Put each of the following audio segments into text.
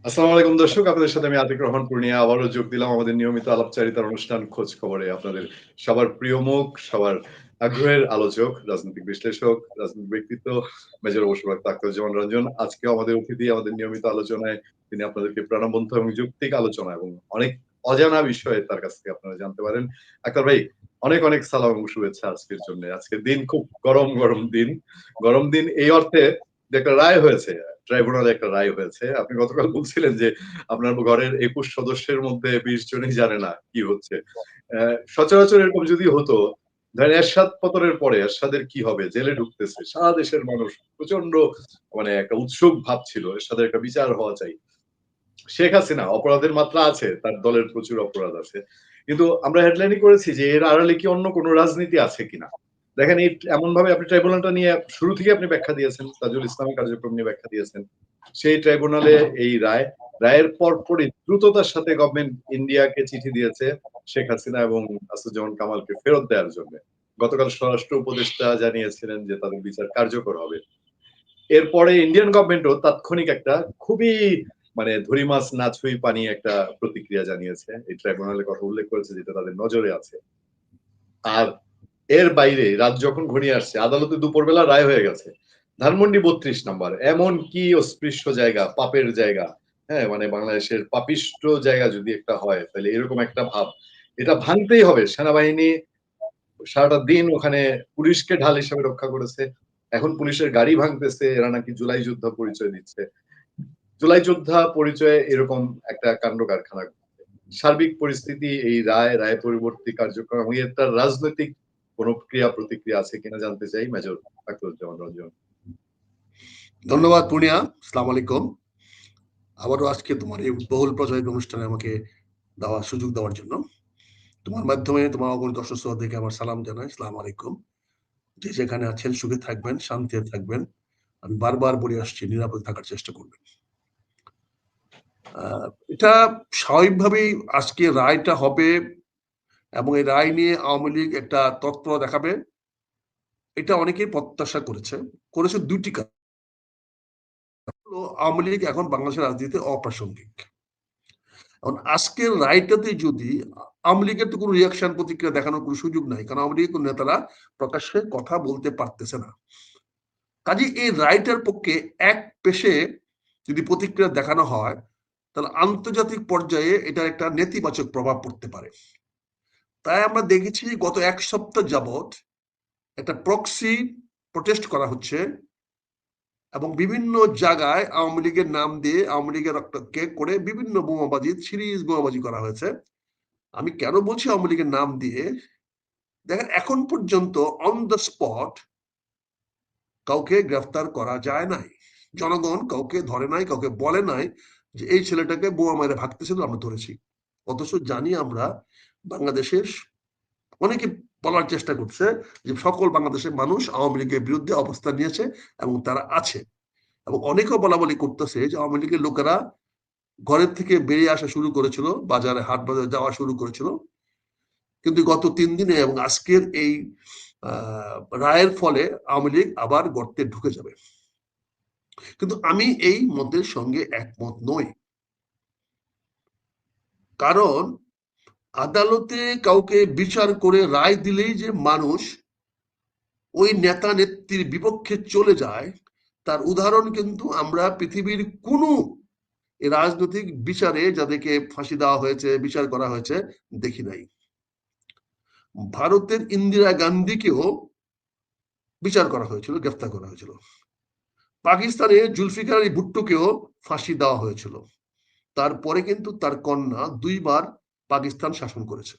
আসসালামু আলাইকুম দর্শক, আপনাদের সাথে আমি আতিক রহমান পূর্ণিয়া আবারও যোগ দিলাম আমাদের নিয়মিত আলাপচারিতার অনুষ্ঠান খোঁজ খবরে। আপনাদের সবার প্রিয় মুখ, সবার আগ্রহের আলোচক, রাজনৈতিক বিশ্লেষক, রাজনৈতিক ব্যক্তিত্ব মেজর বশির আখতারুজ্জামান রঞ্জন। আজকেও আমাদের অতিথি, আমাদের নিয়মিত আলোচনায় তিনি আপনাদেরকে প্রাণবন্ত এবং যৌক্তিক আলোচনা এবং অনেক অজানা বিষয়ে তার কাছ থেকে আপনারা জানতে পারেন। আখতার ভাই, অনেক অনেক সালাম এবং শুভেচ্ছা আজকের জন্য। আজকের দিন খুব গরম গরম দিন। গরম দিন এই অর্থে যে একটা রায় হয়েছে, ট্রাইব্যুনালে একটা রায় হয়েছে। আপনি গতকাল বলছিলেন যে আপনার ঘরের ২১ সদস্যের মধ্যে ২০ জনই জানে না কি হচ্ছে। সচরাচর এরকম যদি হতো, ধরেন এরশাদ পতনের পরে এরশাদের কি হবে? জেলে ঢুকতেছে। সারা দেশের মানুষ প্রচন্ড মানে একটা উৎসুক ভাব ছিল। এরশাদের একটা বিচার হওয়া চাই। শেখ হাসিনা অপরাধের মাত্রা আছে, তার দলের প্রচুর অপরাধ আছে। কিন্তু আমরা হেডলাইনই করেছি যে এর আড়ালে কি অন্য কোন রাজনীতি আছে কিনা? দেখেন এই এমন ভাবে আপনি ট্রাইব্যুনালটা নিয়ে শুরু থেকে আপনি ব্যাখ্যা দিয়েছেন, তাজুল ইসলামের কার্যক্রম নিয়ে ব্যাখ্যা দিয়েছেন। সেই ট্রাইব্যুনালে এই রায়ের পরপরই দ্রুততার সাথে গভর্নমেন্ট ইন্ডিয়াকে চিঠি দিয়েছে শেখ হাসিনা এবং আসাদুজ্জামান কামালকে ফেরত দেওয়ার জন্য। গতকাল স্বরাষ্ট্র উপদেষ্টা জানিয়েছিলেন যে তাদের বিচার কার্যকর হবে। এরপরে ইন্ডিয়ান গভর্নমেন্টও তাৎক্ষণিক একটা খুবই মানে ধরি মাছ না ছুঁই পানি একটা প্রতিক্রিয়া জানিয়েছে। এই ট্রাইব্যুনালের কথা উল্লেখ করেছে যেটা তাদের নজরে আছে। আর এর বাইরে রাত যখন ঘনিয়ে আসছে, আদালতে দুপুরবেলা রায় হয়ে গেছে। ধানমন্ডি ৩২ নাম্বার এমন কি অস্পৃশ্য জায়গা, পাপের জায়গা, হ্যাঁ? মানে বাংলাদেশের পাপিষ্ঠ জায়গা যদি একটা হয়, তাহলে এরকম একটা ভাব। এটা ভাঙতেই হবে। সেনাবাহিনী সারাটা দিন ওখানে পুলিশকে ঢাল হিসেবে রক্ষা করেছে। এখন পুলিশের গাড়ি ভাঙতেছে, এরা নাকি জুলাই যোদ্ধা পরিচয় দিচ্ছে। জুলাই যোদ্ধা পরিচয়ে এরকম একটা কাণ্ড কারখানা। সার্বিক পরিস্থিতি এই রায় পরবর্তী কার্যক্রম এবং এর তার রাজনৈতিক কোন ক্রিয়া প্রতিক্রিয়া আছে কিনা জানতে চাই মেজর আখতারুজ্জামান রঞ্জন। ধন্যবাদ পূর্ণিয়া। আসসালামু আলাইকুম। আবারও আজকে তোমার এই বহুল প্রচারিত অনুষ্ঠানে আমাকে সুযোগ দেওয়ার জন্য তোমার মাধ্যমে তোমার অগণিত দর্শক শ্রোতাদেরকে আমার সালাম জানাই। আসসালামু আলাইকুম। যে যেখানে আছেন সুখে থাকবেন, শান্তিতে থাকবেন। আমি বারবার বলে আসছি, নিরাপদে থাকার চেষ্টা করবেন। এটা স্বাভাবিকভাবেই আজকে রায়টা হবে এবং এই রায় নিয়ে আওয়ামী লীগ একটা তৎপর দেখাবে, এটা অনেকেই প্রত্যাশা করেছে দুটি কারণ। আওয়ামী লীগ এখন বাংলাদেশের রাজনীতিতে অপ্রাসঙ্গিক। এখন আজকের রায়টাতে যদি আওয়ামী লীগের তো কোনো রিয়াকশন প্রতিক্রিয়া দেখানোর কোনো সুযোগ নাই, কারণ আওয়ামী লীগের নেতারা প্রকাশ্যে কথা বলতে পারতেছে না। কাজে এই রায়টার পক্ষে এক পেশে যদি প্রতিক্রিয়া দেখানো হয়, তাহলে আন্তর্জাতিক পর্যায়ে এটার একটা নেতিবাচক প্রভাব পড়তে পারে। তাই আমরা দেখেছি গত এক সপ্তাহ যাবৎ একটা প্রক্সি প্রটেস্ট করা হচ্ছে এবং বিভিন্ন জায়গায় আওয়ামী লীগের নাম দিয়ে আওয়ামী লীগের রক্তকে করে বিভিন্ন বোমাবাজি, সিরিজ বোমাবাজি করা হয়েছে। আমি কেন বলছি আওয়ামী লীগের নাম দিয়ে? দেখেন, এখন পর্যন্ত অন দ্য স্পট কাউকে গ্রেফতার করা যায় নাই। জনগণ কাউকে ধরে নাই, কাউকে বলে নাই যে এই ছেলেটাকে বোমা মেরে ভাগতেছিল, আমরা ধরেছি। অথচ জানি আমরা বাংলাদেশের অনেকে বলার চেষ্টা করছে যে সকল বাংলাদেশের মানুষ আওয়ামী লীগের বিরুদ্ধে অবস্থান নিয়েছে এবং তারা আছে, এবং অনেকেও বলা বলি করতেছে যে আওয়ামী লীগের লোকেরা ঘরের থেকে বেরিয়ে আসা শুরু করেছিল, বাজারে হাট বাজারে যাওয়া শুরু করেছিল। কিন্তু গত ৩ দিনে এবং আজকের এই রায়ের ফলে আওয়ামী লীগ আবার গর্তে ঢুকে যাবে। কিন্তু আমি এই মতের সঙ্গে একমত নই, কারণ আদালতে কাউকে বিচার করে রায় দিলেই যে মানুষ ওই নেতা নেত্রীর বিপক্ষে চলে যায়, তার উদাহরণ কিন্তু আমরা পৃথিবীর কোনো রাজনৈতিক বিচারে যাদেরকে ফাঁসি দেওয়া হয়েছে, বিচার করা হয়েছে, দেখি নাই। ভারতের ইন্দিরা গান্ধীকেও বিচার করা হয়েছিল, গ্রেফতার করা হয়েছিল। পাকিস্তানে জুলফিকার আলী ভুট্টোকেও ফাঁসি দেওয়া হয়েছিল। তারপরে কিন্তু তার কন্যা ২ বার পাকিস্তান শাসন করেছে।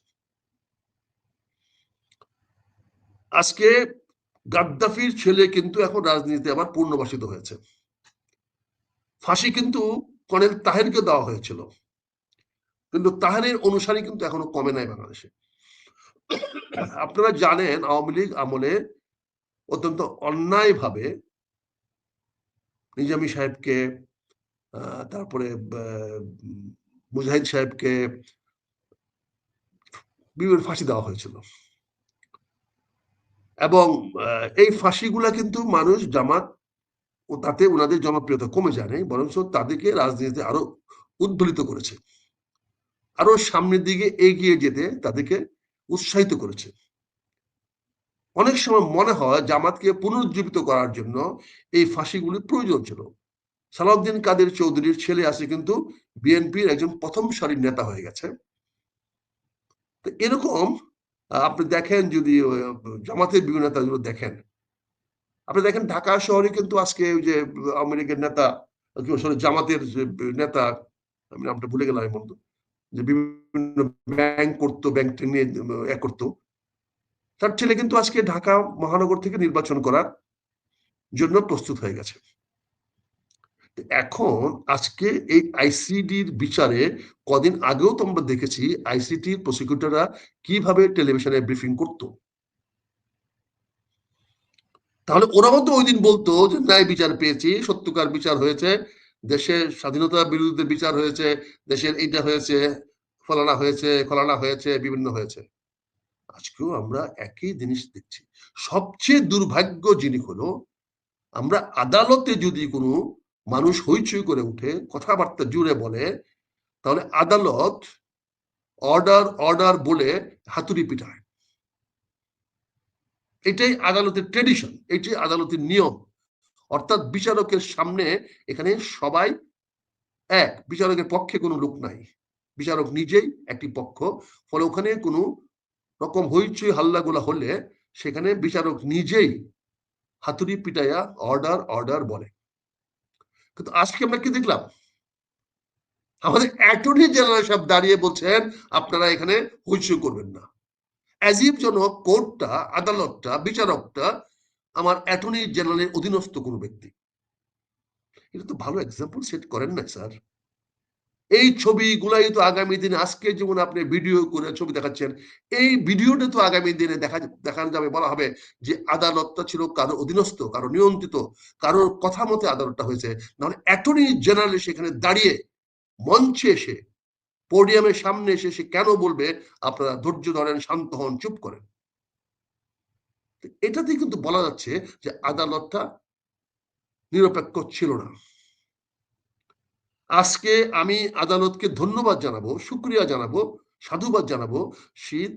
আজকে গাদ্দাফির ছেলে কিন্তু এখন রাজনীতিতে আবার পূর্ণবাসিত হয়েছে। ফাঁসি কিন্তু কর্নেল তাহেরকে দেওয়া হয়েছিল, কিন্তু তাহেরের অনুসারী কিন্তু এখনো কমে নাই বাংলাদেশে। আপনারা জানেন আওয়ামী লীগ আমলে অত্যন্ত অন্যায়ভাবে নিজামী সাহেবকে, তারপরে মুজাহিদ সাহেবকে বিভিন্ন ফাঁসি দেওয়া হয়েছিল, এবং এই ফাঁসিগুলা কিন্তু মানুষ জামাত তাতে ওনাদের জনপ্রিয়তা কমে যায় নাই, বরং তাদেরকে রাজনীতিতে আরো উদ্দোলিত করেছে, আরো সামনের দিকে এগিয়ে যেতে তাদেরকে উৎসাহিত করেছে। অনেক সময় মনে হয় জামাতকে পুনরুজ্জীবিত করার জন্য এই ফাঁসিগুলি প্রয়োজন ছিল। সালাউদ্দিন কাদের চৌধুরীর ছেলে আছে কিন্তু বিএনপির একজন প্রথম সারির নেতা হয়ে গেছে। তো এরকম আপনি দেখেন, যদি জামাতের বিভিন্ন নেতাগুলো দেখেন, আপনি দেখেন ঢাকা শহরে কিন্তু আজকে ওই যে আওয়ামী লীগের নেতা, জামাতের যে নেতা, আমি নামটা ভুলে গেলাম এমন, যে বিভিন্ন ব্যাংক করতো, ব্যাংক নিয়ে করতো, তার ছেলে কিন্তু আজকে ঢাকা মহানগর থেকে নির্বাচন করার জন্য প্রস্তুত হয়ে গেছে। এখন আজকে এই আইসিডির বিচারে কদিন আগেও তো আমরা দেখেছি আইসিটির প্রসিকিউটররা কিভাবে টেলিভিশনে ব্রিফিং করতো। তাহলে ওরাও তো ওই দিন বলতো যে ন্যায় বিচার পেয়েছি, সত্যকার বিচার হয়েছে, দেশের স্বাধীনতা বিরোধীদের বিচার হয়েছে, দেশের এইটা হয়েছে, ফলানা হয়েছে, ফলানা হয়েছে, বিভিন্ন হয়েছে। আজকেও আমরা একই জিনিস দেখছি। সবচেয়ে দুর্ভাগ্য জিনিস হলো, আমরা আদালতে যদি কোনো মানুষ হইচই করে উঠে, কথাবার্তা জুড়ে বলে, তাহলে আদালত অর্ডার অর্ডার বলে হাতুড়ি পিটায়। এটাই আদালতের ট্রেডিশন, এটাই আদালতের নিয়ম। অর্থাৎ বিচারকের সামনে এখানে সবাই এক, বিচারকের পক্ষে কোনো লোক নাই, বিচারক নিজেই একটি পক্ষ। ফলে ওখানে কোনো রকম হইচই হাল্লাগোলা হলে সেখানে বিচারক নিজেই হাতুড়ি পিটাইয়া অর্ডার অর্ডার বলে। কিন্তু আজকে আমরা কি দেখলাম, আমাদের অ্যাটর্নি জেনারেল সাহেব দাঁড়িয়ে বলছেন আপনারা এখানে হইচই করবেন না, অ্যাজিব যেন কোর্টটা, আদালতটা, বিচারকটা আমার অ্যাটর্নি জেনারেলের অধীনস্থ কোনো ব্যক্তি। এটা তো ভালো এক্সাম্পল সেট করেন না স্যার। এই ছবিগুলাই তো আগামী দিনে, আজকে যেমন আপনি ভিডিও করে ছবি দেখাচ্ছেন, এই ভিডিওটা তো আগামী দিনে দেখানো যাবে, বলা হবে যে আদালতটা ছিল কারো অধীনস্থ, কারো নিয়ন্ত্রিত, কারোর কথা মতে আদালতটা হয়েছে। নাহলে অ্যাটর্নি জেনারেল সেখানে দাঁড়িয়ে মঞ্চে এসে, পোডিয়ামের সামনে এসে সে কেন বলবে আপনারা ধৈর্য ধরেন, শান্ত হন, চুপ করেন? এটাতেই কিন্তু বলা যাচ্ছে যে আদালতটা নিরপেক্ষ ছিল না। আজকে আমি আদালতকে ধন্যবাদ জানাবো, শুকরিয়া জানাবো, সাধুবাদ জানাবো,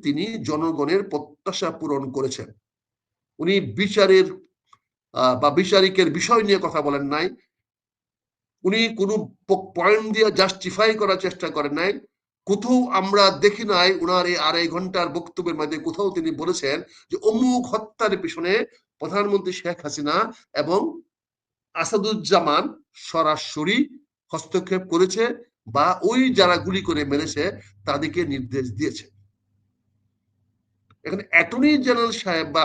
তিনি জনগণের প্রত্যাশা পূরণ করেছেন। উনি বিচারের বা বিচারিকের বিষয় নিয়ে কথা বলেন নাই, উনি কোনো পয়েন্ট দিয়ে জাস্টিফাই করার চেষ্টা করেন নাই। কোথাও আমরা দেখি নাই উনার এই 2.5 ঘন্টার বক্তব্যের মধ্যে কোথাও তিনি বলেছেন যে অমুক হত্যার পিছনে প্রধানমন্ত্রী শেখ হাসিনা এবং আসাদুজ্জামান সরাসরি হস্তক্ষেপ করেছে, বা ওই যারা গুলি করে মেরেছে তাদেরকে নির্দেশ দিয়েছে। এখানে অ্যাটর্নি জেনারেল সাহেব বা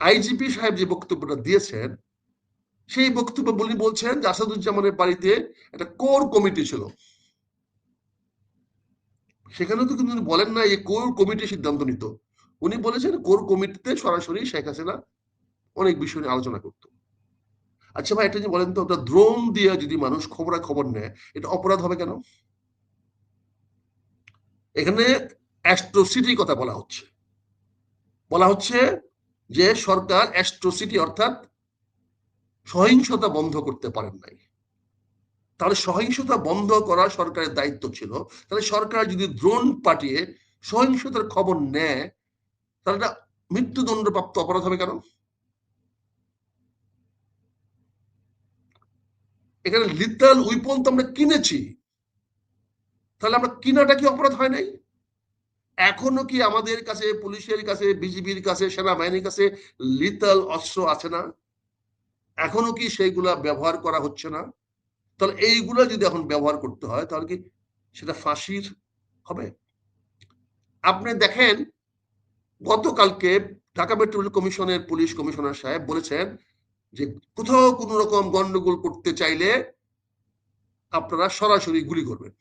আইজিপি সাহেব যে বক্তব্যটা দিয়েছেন, সেই বক্তব্য উনি বলছেন যে আসাদুজ্জামানের বাড়িতে একটা কোর কমিটি ছিল। সেখানে তো কিন্তু বলেন না এই কোর কমিটি সিদ্ধান্ত নিত, উনি বলেছেন কোর কমিটিতে সরাসরি শেখ হাসিনা অনেক বিষয় নিয়ে আলোচনা করত। আচ্ছা ভাই, এটা যে বলেন তো, ওটা ড্রোন দিয়ে যদি মানুষ খবরাখবর নেয়, এটা অপরাধ হবে কেন? এখানে অ্যাট্রোসিটির কথা বলা হচ্ছে যে সরকার অ্যাট্রোসিটি অর্থাৎ সহিংসতা বন্ধ করতে পারেন নাই। তাহলে সহিংসতা বন্ধ করা সরকারের দায়িত্ব ছিল। তাহলে সরকার যদি ড্রোন পাঠিয়ে সহিংসতার খবর নেয়, তাহলে এটা মৃত্যুদণ্ডপ্রাপ্ত অপরাধ হবে কেন? এখানে লিথাল উইপন তো আমরা কিনেছি, তাহলে আমরা কিনাটা কি অপরাধ হয় নাই? এখনো কি আমাদের কাছে, পুলিশের কাছে, বিজিবির কাছে, সেনাবাহিনীর কাছে লিথাল অস্ত্র আছে না? এখনো কি সেইগুলা ব্যবহার করা হচ্ছে না? তাহলে এইগুলা যদি এখন ব্যবহার করতে হয়, তাহলে কি সেটা ফাঁসির হবে? আপনি দেখেন, গতকালকে ঢাকা মেট্রোপলিটন কমিশনের পুলিশ কমিশনার সাহেব বলেছেন যে কোথাও কোন রকম গন্ডগোল করতে চাইলে আপনারা সরাসরি গুলি করবেন।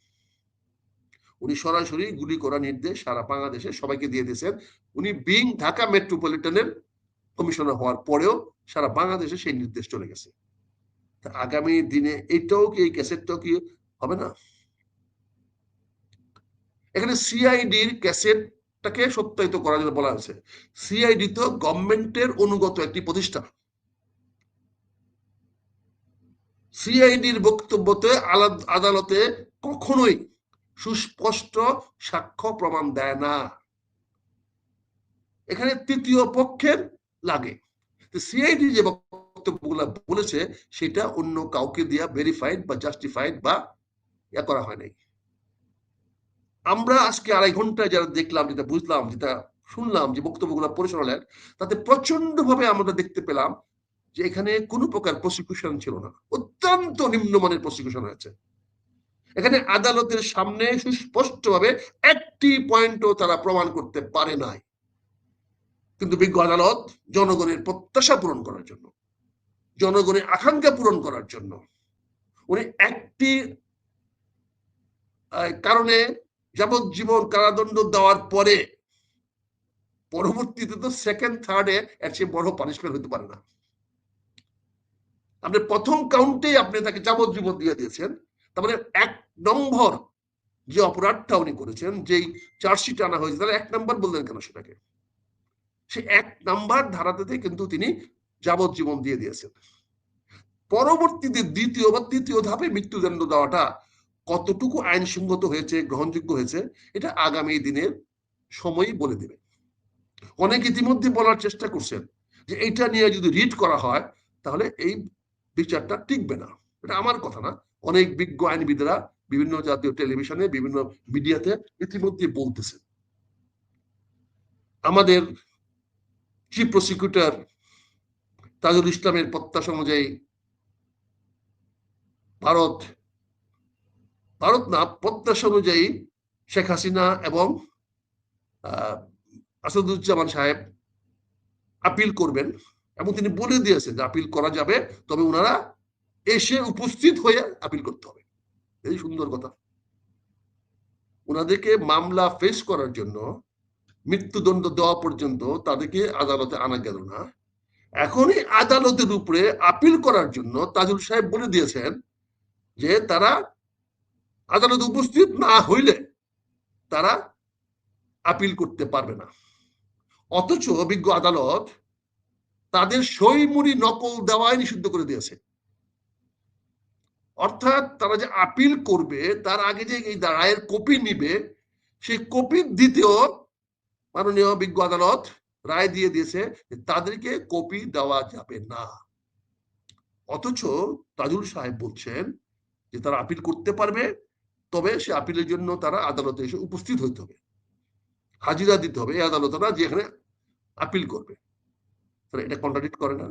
উনি সরাসরি গুলি করার নির্দেশ সারা বাংলাদেশে সবাইকে দিয়ে দিয়েছেন। উনি বিং ঢাকা মেট্রোপলিটনের কমিশনার হওয়ার পরেও সারা বাংলাদেশে সেই নির্দেশ চলে গেছে। আগামী দিনে এইটাও কি, এই ক্যাসেটটাও কি হবে না? এখানে সিআইডির ক্যাসেটটাকে সত্যায়িত করার জন্য বলা হয়েছে। সিআইডি তো গভর্নমেন্টের অনুগত একটি প্রতিষ্ঠান। সিআইডির বক্তব্যতে আদালতে কখনোই সুস্পষ্ট সাক্ষ্য প্রমাণ দেয় না, এখানে তৃতীয় পক্ষের লাগে। সিআইডি যে বক্তব্যগুলো বলেছে সেটা অন্য কাউকে দিয়া ভেরিফাইড বা জাস্টিফাইড বা ইয়া করা হয় নাই। আমরা আজকে 2.5 ঘন্টা যারা দেখলাম, যেটা বুঝলাম, যেটা শুনলাম, যে বক্তব্যগুলো পড়ে শোনালেন, তাতে প্রচন্ড ভাবে আমরা দেখতে পেলাম যে এখানে কোনো প্রকার প্রসিকিউশন ছিল না, অত্যন্ত নিম্নমানের প্রসিকিউশন হয়েছে। এখানে আদালতের সামনে সুস্পষ্টভাবে একটি পয়েন্টও তারা প্রমাণ করতে পারে নাই, কিন্তু বিজ্ঞ আদালত জনগণের প্রত্যাশা পূরণ করার জন্য, জনগণের আকাঙ্ক্ষা পূরণ করার জন্য উনি একটি কারণে যাবজ্জীবন কারাদণ্ড দেওয়ার পরে পরবর্তীতে তো সেকেন্ড থার্ডে এর চেয়ে বড় পানিশমেন্ট হতে পারে না। আপনি প্রথম কাউন্টে আপনি তাকে যাবজ্জীবন দিয়ে দিয়েছেন, তার মানে 1 নম্বর যে অপরাধটা উনি করেছেন, যেই চার্জশিট আনা হয়েছে, তাহলে 1 নম্বর বললেন কেন সেটাকে? সে 1 নম্বর ধারাতে কিন্তু তিনি যাবজ্জীবন দিয়ে দিয়েছেন। পরবর্তীতে দ্বিতীয় বা তৃতীয় ধাপে মৃত্যুদণ্ড দেওয়াটা কতটুকু আইনসঙ্গত হয়েছে, গ্রহণযোগ্য হয়েছে, এটা আগামী দিনের সময়ই বলে দেবে। অনেক ইতিমধ্যে বলার চেষ্টা করছেন যে এইটা নিয়ে যদি রিড করা হয় তাহলে এই বিচারটা টিকবে না। এটা আমার কথা না, অনেক বিজ্ঞ আইনবিদরা বিভিন্ন জাতীয় টেলিভিশনে, বিভিন্ন মিডিয়াতে ইতিমধ্যে বলতেছে। আমাদের চিফ প্রসিকিউটর তাজুল ইসলামের প্রত্যাশা অনুযায়ী ভারত না, প্রত্যাশা অনুযায়ী শেখ হাসিনা এবং আসাদুজ্জামান সাহেব আপিল করবেন, এবং তিনি বলে দিয়েছেন যে আপিল করা যাবে, তবে ওনারা এসে উপস্থিত হয়ে আপিল করতে হবে। এই সুন্দর কথা। ওনাদেরকে মামলা ফেস করার জন্য মৃত্যুদণ্ড দেওয়া পর্যন্ত তাদেরকে আদালতে আনা গেল না। এখনই আদালতের উপরে আপিল করার জন্য তাজুল সাহেব বলে দিয়েছেন যে তারা আদালতে উপস্থিত না হইলে তারা আপিল করতে পারবে না। অথচ অভিজ্ঞ আদালত তাদের সই মুড়ি নকল দেওয়াই নিষিদ্ধ করে দিয়েছে। অর্থাৎ তারা যে আপিল করবে তার আগে যে এই রায়ের কপি নিবে, সেই কপি দিতেও মাননীয় বিজ্ঞ আদালত রায় দিয়ে দিয়েছে তাদেরকে কপি দেওয়া যাবে না। অথচ তাজুল সাহেব বলছেন যে তারা আপিল করতে পারবে, তবে সে আপিলের জন্য তারা আদালতে এসে উপস্থিত হইতে হবে, হাজিরা দিতে হবে এই আদালতে না, যেখানে আপিল করবে। এটা কন্ট্রাডিক্ট করে না?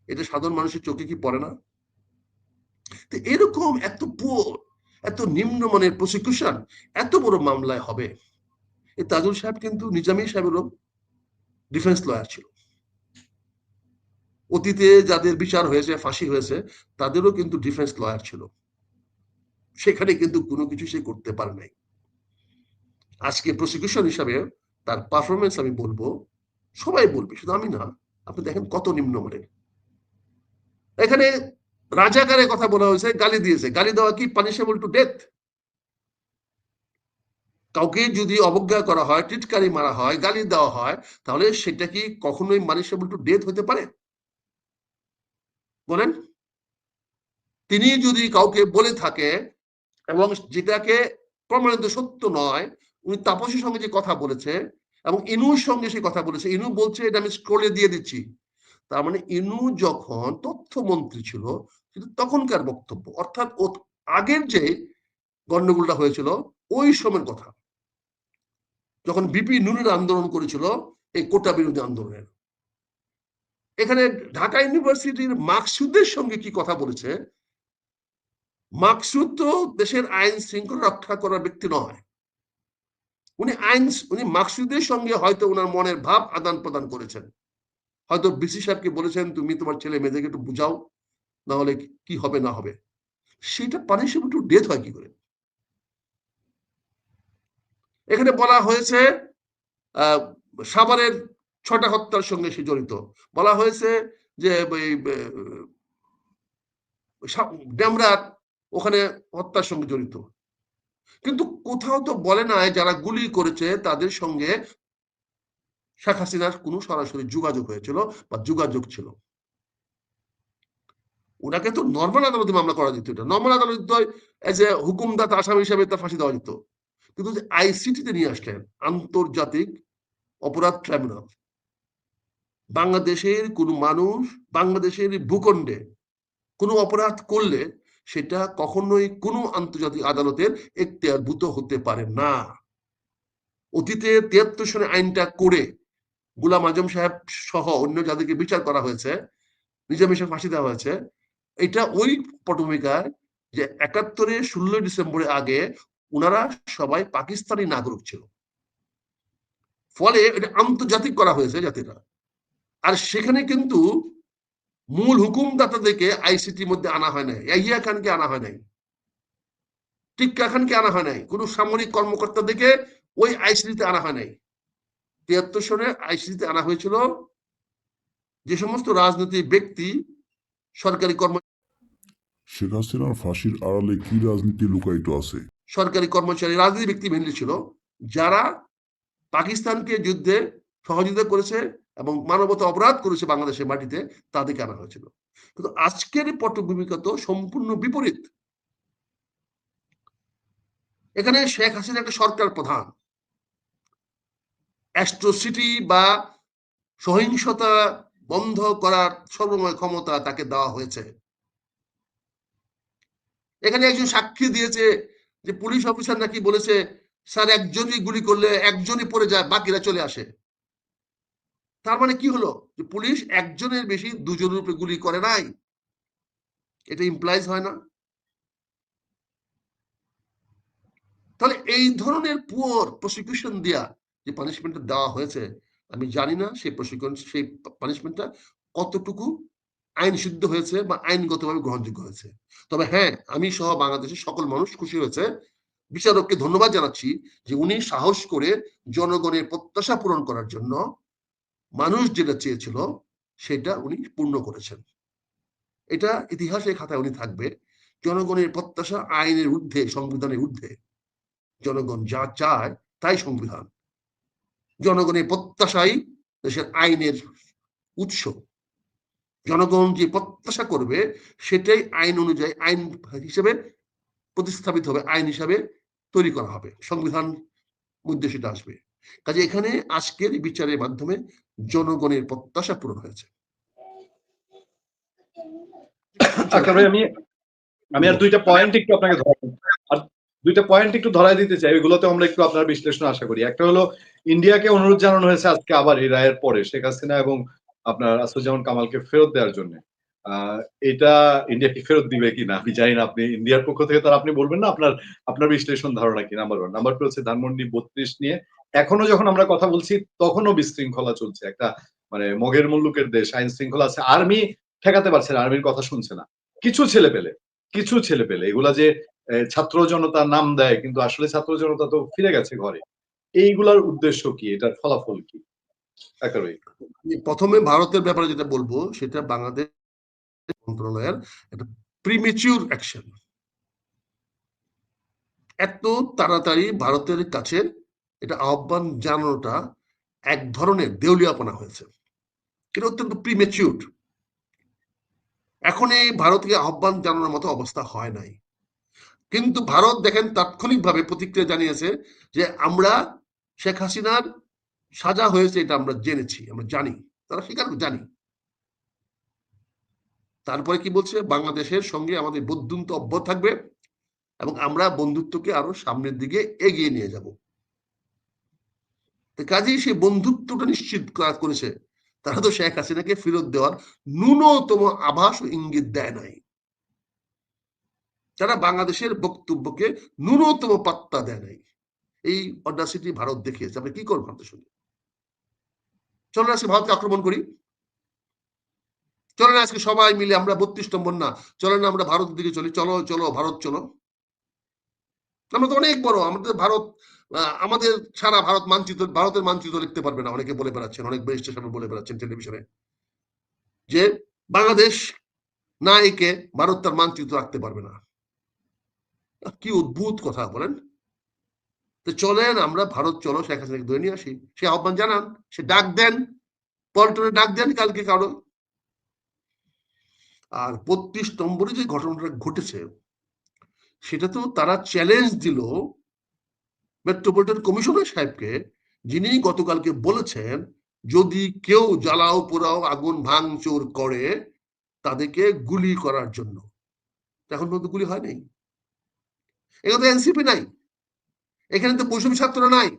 এটা সাধারণ মানুষের চোখে কি পড়ে না? তো এরকম এত নিম্নমানের প্রসিকিউশন এত বড় মামলায় হবে। এই তাজুল সাহেব কিন্তু নিজামী সাহেবেরও ডিফেন্স লয়ার ছিল। অতীতে যাদের বিচার হয়েছে, ফাঁসি হয়েছে, তাদেরও কিন্তু ডিফেন্স লয়ার ছিল। সেখানে কিন্তু কোনো কিছু সে করতে পারে নাই। আজকে প্রসিকিউশন হিসাবে তার পারফরমেন্স আমি বলবো, সবাই বলবে, শুধু আমি না। আপনি দেখেন কত নিম্নমানের। এখানে রাজাকারের কথা বলা হয়েছে, গালি দিয়েছে। গালি দেওয়া কি পানিশেবল টু ডেথ? কাউকে যদি অবজ্ঞা করা হয়, টিটকারি মারা হয়, গালি দেওয়া হয়, তাহলে সেটা কি কখনোই পানিশেবল টু ডেথ হতে পারে? বলেন। তিনি যদি কাউকে বলে থাকে এবং যেটাকে প্রমাণিত সত্য নয়, উনি তাপসীর সঙ্গে যে কথা বলেছে এবং ইনুর সঙ্গে সে কথা বলেছে, ইনু বলছে এটা আমি স্ক্রোলে দিয়ে দিচ্ছি, তার মানে ইনু যখন তথ্যমন্ত্রী ছিল কিন্তু তখনকার বক্তব্য, অর্থাৎ আগের যে গন্ডগোলটা হয়েছিল ওই সময়ের কথা, যখন বিপি নুনের আন্দোলন করেছিল এই কোটা বিরোধী আন্দোলনের। এখানে ঢাকা ইউনিভার্সিটির মাকসুদের সঙ্গে কি কথা বলেছে? মাকসুদ তো দেশের আইন শৃঙ্খলা রক্ষা করার ব্যক্তি নয়। উনি মাকসুদের সঙ্গে হয়তো ওনার মনের ভাব আদান প্রদান করেছেন, হয়তো বিসি সাহেবকে বলেছেন তুমি তোমার ছেলে মেয়েদেরকে একটু বুঝাও, না হলে কি হবে না হবে। সেটা পানিশেবল টু ডেথ হয় কি করে? এখানে বলা হয়েছে সাভারের 6টা হত্যার সঙ্গে সে জড়িত, বলা হয়েছে যে ডেমরার ওখানে হত্যার সঙ্গে জড়িত, কিন্তু কোথাও তো বলে নাই যারা গুলি করেছে তাদের সঙ্গে শেখ হাসিনার কোনো সরাসরি যোগাযোগ হয়েছিল বা যোগাযোগ ছিল। ওনাকে তো নর্মাল আদালতে মামলা করা যেত, এটা নর্মাল আদালত তো এজ এ হুকুমদাতা আসামি হিসাবে তার ফাঁসি দেওয়া যেত, কিন্তু আইসিটিতে নিয়ে আসলেন আন্তর্জাতিক অপরাধ ট্রাইব্যুনাল। বাংলাদেশের কোন মানুষ বাংলাদেশের ভূখণ্ডে কোনো অপরাধ করলে সেটা কখনোই কোনো আন্তর্জাতিক আদালতের এখতিয়ারভূত হতে পারে না। অতীতে ৭৩ সনে আইনটা করে গোলাম আজম সাহেব সহ অন্য যাদেরকে বিচার করা হয়েছে, নিজামী সাহেব ফাঁসি দেওয়া হয়েছে, এটা ওই পটভূমিকায় যে ৭১-এ ১৬ ডিসেম্বরের আগে ওনারা সবাই পাকিস্তানি নাগরিক ছিল, ফলে এটা আন্তর্জাতিক করা হয়েছে জাতিরা। আর সেখানে কিন্তু মূল হুকুমদাতাদেরকে আইসিটির মধ্যে আনা হয় নাই, ইয়াহিয়া খানকে আনা হয় নাই, টিক্কা খানকে আনা হয় নাই, কোন সামরিক কর্মকর্তাদেরকে ওই আইসিটিতে আনা হয় নাই। ৭৩ সনে আইসিটিতে আনা হয়েছিল যে সমস্ত রাজনৈতিক ব্যক্তি, সরকারি শেখ হাসিনার ফাঁসির আড়ালে কি রাজনীতি লুকায়িত আছে? সরকারি কর্মচারী, রাজনৈতিক ব্যক্তি মেনলি ছিল, যারা পাকিস্তানকে যুদ্ধে সহযোগিতা করেছে এবং মানবতা অপরাধ করেছে বাংলাদেশের মাটিতে, তাদেরকে আনা হয়েছিল। কিন্তু আজকের পটভূমিকা তো সম্পূর্ণ বিপরীত। এখানে শেখ হাসিনা একটা সরকার প্রধান, অ্যাট্রোসিটি বা সহিংসতা বন্ধ করার সর্বময় ক্ষমতা তাকে দেওয়া হয়েছে। এখানে একজন সাক্ষী দিয়েছে যে পুলিশ অফিসার নাকি বলেছে, স্যার একজনই গুলি করলে একজনই পড়ে যায়, বাকিরা চলে আসে। তার মানে কি হলো, যে পুলিশ একজনের বেশি দুজনের উপরে গুলি করে নাই, এটা ইমপ্লাইজ হয় না? তাহলে এই ধরনের পুয়ার প্রসিকিউশন দিয়া যে পানিশমেন্টটা দেওয়া হয়েছে, আমি জানি না সেই প্রশিক্ষণ, সেই পানিশমেন্টটা কতটুকু আইন সিদ্ধ হয়েছে বা আইনগতভাবে গ্রহণযোগ্য হয়েছে। তবে হ্যাঁ, আমি সহ বাংলাদেশের সকল মানুষ খুশি হয়েছে, বিচারককে ধন্যবাদ জানাচ্ছি যে উনি সাহস করে জনগণের প্রত্যাশা পূরণ করার জন্য মানুষ যেটা চেয়েছিল সেটা উনি পূর্ণ করেছেন। এটা ইতিহাসের খাতায় উনি থাকবে। জনগণের প্রত্যাশা আইনের ঊর্ধ্বে, সংবিধানের ঊর্ধ্বে। জনগণ যা চায় তাই সংবিধান। জনগণের প্রত্যাশাই দেশের আইনের উৎস। জনগণ যে প্রত্যাশা করবে সেটাই আইন অনুযায়ী আইন হিসেবে প্রতিস্থাপিত হবে, আইন হিসাবে তৈরি করা হবে, সংবিধান মধ্যে সেটা আসবে। কাজে এখানে আজকের বিচারের মাধ্যমে জনগণের প্রত্যাশা পূরণ হয়েছে। আচ্ছা ভাই, আমি আর দুইটা পয়েন্ট একটু আপনাকে আর দুইটা পয়েন্ট একটু ধরাই দিতে চাই, ওইগুলোতে আমরা একটু আপনার বিশ্লেষণ আশা করি। একটা হলো, ইন্ডিয়াকে অনুরোধ জানানো হয়েছে আজকে আবার এই রায়ের পরে শেখ হাসিনা এবং আপনার আসাদুজ্জামান কামালকে ফেরত দেওয়ার জন্য। এটা ইন্ডিয়া কি ফেরত দিবে কিনা আমি জানি না, আপনি ইন্ডিয়ার পক্ষ থেকে তার আপনি বলবেন না আপনার বিশ্লেষণ ধারণা কি? নাম্বার 1। নাম্বার 2 হচ্ছে ধানমন্ডি 32 নিয়ে এখনো যখন আমরা কথা বলছি তখনও বিশৃঙ্খলা চলছে, একটা মানে মগের মুল্লুকের দেশ, আইন শৃঙ্খলা আছে, আর্মি ঠেকাতে পারছে না, আর্মির কথা শুনছে না। কিছু ছেলে পেলে এগুলা যে ছাত্র জনতা নাম দেয়, কিন্তু আসলে ছাত্র জনতা তো ফিরে গেছে ঘরে। এইগুলার উদ্দেশ্য কি, এটার ফলাফল কি? প্রথমে ভারতের ব্যাপারে যেটা বলবো, সেটা বাংলাদেশ মন্ত্রণালয়ের একটা প্রিমেচিউর অ্যাকশন। এত তাড়াতাড়ি ভারতের কাছে এটা আহ্বান জানানোটা এক ধরনের দেউলিয়াপনা হয়েছে, এটা অত্যন্ত প্রিমেচিউর। এখন এই ভারতকে আহ্বান জানানোর মতো অবস্থা হয় নাই, কিন্তু ভারত দেখেন তাৎক্ষণিকভাবে প্রতিক্রিয়া জানিয়েছে যে আমরা শেখ হাসিনার সাজা হয়েছে এটা আমরা জেনেছি, আমরা জানি, তারা স্বীকার জানি। তারপরে কি বলছে, বাংলাদেশের সঙ্গে আমাদের বন্ধুত্ব অব্যাহত থাকবে এবং আমরা বন্ধুত্বকে আরো সামনের দিকে এগিয়ে নিয়ে যাব। কাজেই সেই বন্ধুত্বটা নিশ্চিত করেছে, তারা তো শেখ হাসিনাকে ফেরত দেওয়ার ন্যূনতম আভাস ও ইঙ্গিত দেয় নাই। তারা বাংলাদেশের বক্তব্যকে ন্যূনতম পাত্তা দেয় নাই। এই অডাসিটি ভারত দেখিয়েছে। আমরা কি করবো ভারতের সঙ্গে? চলেন আজকে ভারতকে আক্রমণ করি, চলেন আজকে সবাই মিলে আমরা ৩২ নম্বর না, চলেন আমরা ভারতের দিকে চলি, চলো চলো ভারত চলো। আমরা তো অনেক বড়, আমাদের ভারত, আমাদের সারা ভারত মানচিত্র, ভারতের মানচিত্র লিখতে পারবে না, অনেকে বলে বেড়াচ্ছেন, অনেক স্টেশনে বলে বেড়াচ্ছেন টেলিভিশনে যে বাংলাদেশ না একে ভারত তার মানচিত্র রাখতে পারবে না। কি অদ্ভুত কথা বলেন। তো চলেন আমরা ভারত চলো শেখ হাসিনাকে ধরে নিয়ে আসি, সে আহ্বান জানান, সে ডাক দেন, পল্টনে ডাক দেন কালকে কারো। আর 32 নম্বরে যে ঘটনাটা ঘটেছে সেটা তো তারা চ্যালেঞ্জ দিল মেট্রোপলিটন কমিশনার সাহেবকে, যিনি গতকালকে বলেছেন যদি কেউ জ্বালাও পোড়াও আগুন ভাঙচুর করে তাদেরকে গুলি করার জন্য। এখন পর্যন্ত গুলি হয়নি। এখানে তো এনসিপি নাই, এখানে তো বৈষম্য ছাত্ররা নাই,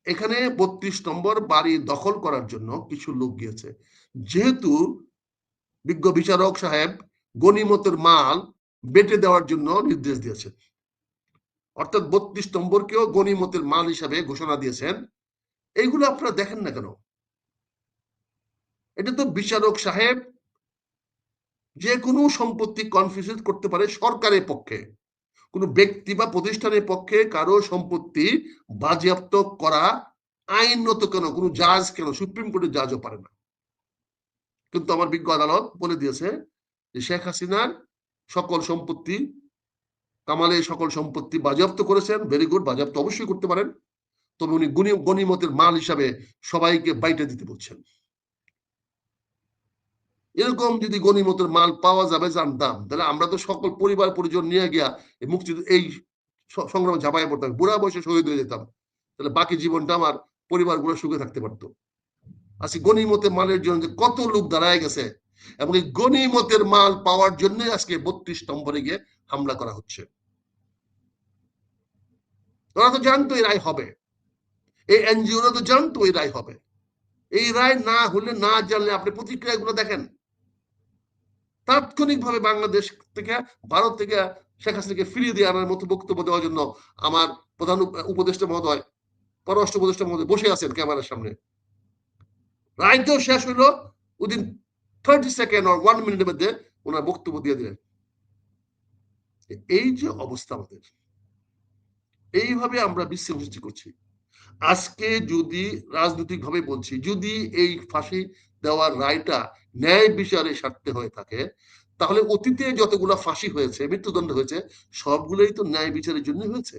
এখানে 32 নম্বর বাড়ি দখল করার জন্য কিছু লোক গিয়েছে। যেহেতু বিজ্ঞ বিচারক সাহেব গনিমতের মাল বেটে দেওয়ার জন্য নির্দেশ দিয়েছেন, অর্থাৎ 32 নম্বরকেও গনিমতের মাল হিসাবে ঘোষণা দিয়েছেন। এইগুলো আপনারা দেখেন না কেন? এটা তো বিচারক সাহেব যে কোনো সম্পত্তি কনফিসকেট করতে পারে সরকারের পক্ষে, কোনো ব্যক্তি বা প্রতিষ্ঠানের পক্ষে কারো সম্পত্তি বাজেয়াপ্ত করা আইনত কেন কোনো জাজ, কেন সুপ্রিম কোর্টের জাজও পারে না। কিন্তু আমার বিজ্ঞ আদালত বলে দিয়েছে যে শেখ হাসিনার সকল সম্পত্তি, কামালের সকল সম্পত্তি বাজেয়াপ্ত করেছেন, ভেরি গুড, বাজেয়াপ্ত অবশ্যই করতে পারেন, তবে উনি গনিমতের মাল হিসাবে সবাইকে বাইটে দিতে বলছেন। এরকম যদি গনিমতের মাল পাওয়া যাবে জানতাম, তাহলে আমরা তো সকল পরিবার পরিজন নিয়ে গিয়া মুক্তিযুদ্ধ এই সংগ্রামে ঝাঁপাইয়ে পড়তাম, বুড়া বয়সে শহীদ হয়ে যেতাম, তাহলে বাকি জীবনটা আমার পরিবারগুলো সুখে থাকতে পারতো। আজকে গনিমতের মালের জন্য কত লোক দাঁড়ায় গেছে, এবং এই গনিমতের মাল পাওয়ার জন্য আজকে 32 নম্বরে গিয়ে হামলা করা হচ্ছে। ওরা তো জানতো এই রায় হবে, এই এনজিওরা তো জানতো এই রায় হবে। এই রায় না হলে, না জানলে আপনি প্রতিক্রিয়াগুলো দেখেন। তাৎক্ষণিকভাবে বাংলাদেশ থেকে, ভারত থেকে শেখ হাসিনাকে ফিরিয়ে দিয়ে আনার মতো বক্তব্য দেওয়ার জন্য আমার প্রধান উপদেষ্টা মহোদয়, পররাষ্ট্র উপদেষ্টা মহোদয় বসে আছেন ক্যামেরার সামনে। রায়ও শেষ হইলো, উইদিন 30 সেকেন্ড or 1 মিনিটের মধ্যে ওনার বক্তব্য দিয়ে দিলেন। এই যে অবস্থা আমাদের, এইভাবে আমরা বিশৃঙ্খলা সৃষ্টি করছি। আজকে যদি রাজনৈতিক ভাবে বলছি, যদি এই ফাঁসি দেওয়ার রায়টা ন্যায় বিচারে স্বার্থে হয়ে থাকে, তাহলে অতীতে যতগুলো ফাঁসি হয়েছে, মৃত্যুদণ্ড হয়েছে, সবগুলোই তো ন্যায় বিচারের জন্য হয়েছে।